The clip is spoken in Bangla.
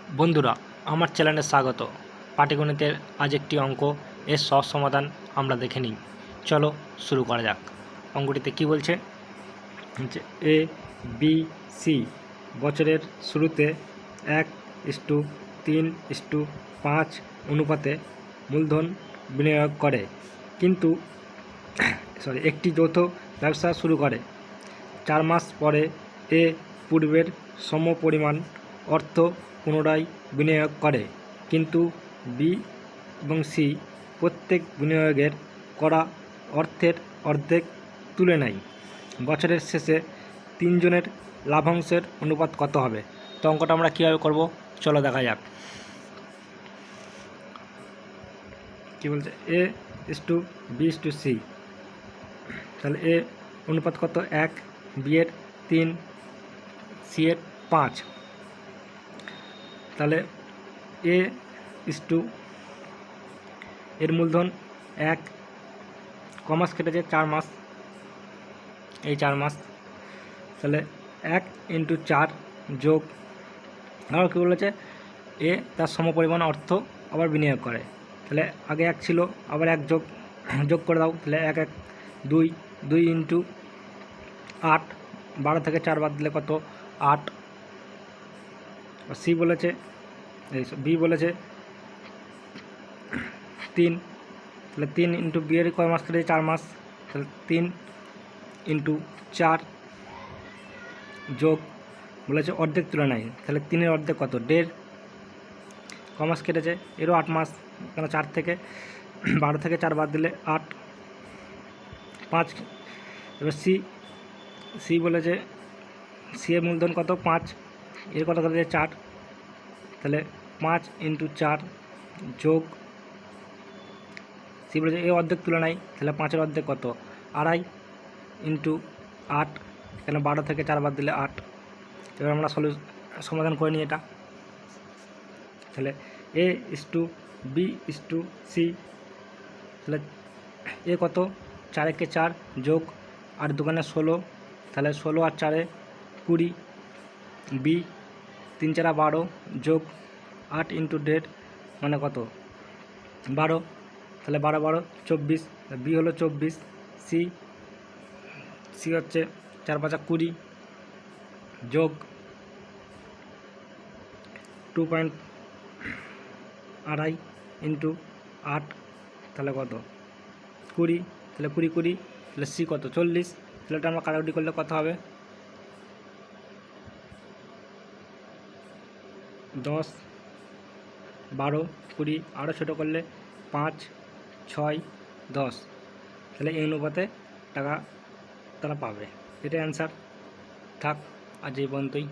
বন্ধুরা, আমার চ্যানেলে স্বাগত। পাটিগণিতের আজ একটি অঙ্ক, এর সহজ সমাধান আমরা দেখে নিই। চলো শুরু করা যাক। অঙ্কটিতে কি বলছে যে এ বি সি বছরের শুরুতে 1:3:5 অনুপাতে মূলধন বিনিয়োগ করে, কিন্তু একটি যৌথ ব্যবসা শুরু করে। 4 মাস পরে এ পূর্বের সমপরিমাণ অর্থ পুনরায় বিনিয়োগ করে, কিন্তু বি এবং সি প্রত্যেক বিনিয়োগের করা অর্থের অর্ধেক তুলে নেয়। বছরের শেষে তিনজনের লাভাংশের অনুপাত কত হবে? তো অঙ্কটা আমরা কীভাবে করব, চলো দেখা যাক। কী বলছে? A:B:C, তাহলে এ অনুপাত কত? 1, বি এর 3, সি এর 5। তাহলে এর মূলধন 1, কমাস কেটেছে 4 মাস, এই 4 মাস। তাহলে 1 × 4 যোগ, আবার কী বলেছে? এ তার সমপরিমাণ অর্থ আবার বিনিয়োগ করে। তাহলে আগে 1 ছিল, আবার 1 যোগ করে দাও। তাহলে 1 1 2, 2 × 8, 12 থেকে 4 বাদ দিলে কত? 8। সি বলেছে, বি বলেছে 3, তাহলে 3 × বি এর কয় মাস কেটেছে? 4 মাস। তাহলে 3 × 4 যোগ বলেছে অর্ধেক তুলে নেয়। তাহলে 3-এর অর্ধেক কত? 1.5। কমাস কেটেছে, এরও 8 মাস, কেন 4 থেকে 12 থেকে 4 বাদ দিলে 8, 5। এবার সি বলেছে, সি এর মূলধন কত? 5, এর কত কেটেছে? 4। তাহলে 5 × 4 যোগ, সি বলেছে এ অর্ধেক তুলে নেয়। তাহলে 5-এর অর্ধেক কত? 2.5 × 8, কেন 12 থেকে 4 বাদ দিলে 8। এবার আমরা সমাধান করে নিই এটা। তাহলে A:B:C, তাহলে এ কত? 4 × 4 যোগ 8 × 2 = 16, তাহলে 16 আর 4 = 20। বি 3 × 4 = 12 যোগ 8 × 1.5 মানে কত? 12। তাহলে 12 12 24, বি হলো 24। সি হচ্ছে 4 5 20 যোগ 2.2 × 8, তাহলে কত? 20। তাহলে 20 20, তাহলে সি কত? 40। তাহলে এটা আমরা কাটাকুটি করলে কত হবে? 10 12 20, আরও ছোটো করলে 5 6 10। তাহলে এই অনুপাতে টাকা তারা পাবে। এটাই অ্যান্সার। থাক, আজ এই পর্যন্তই।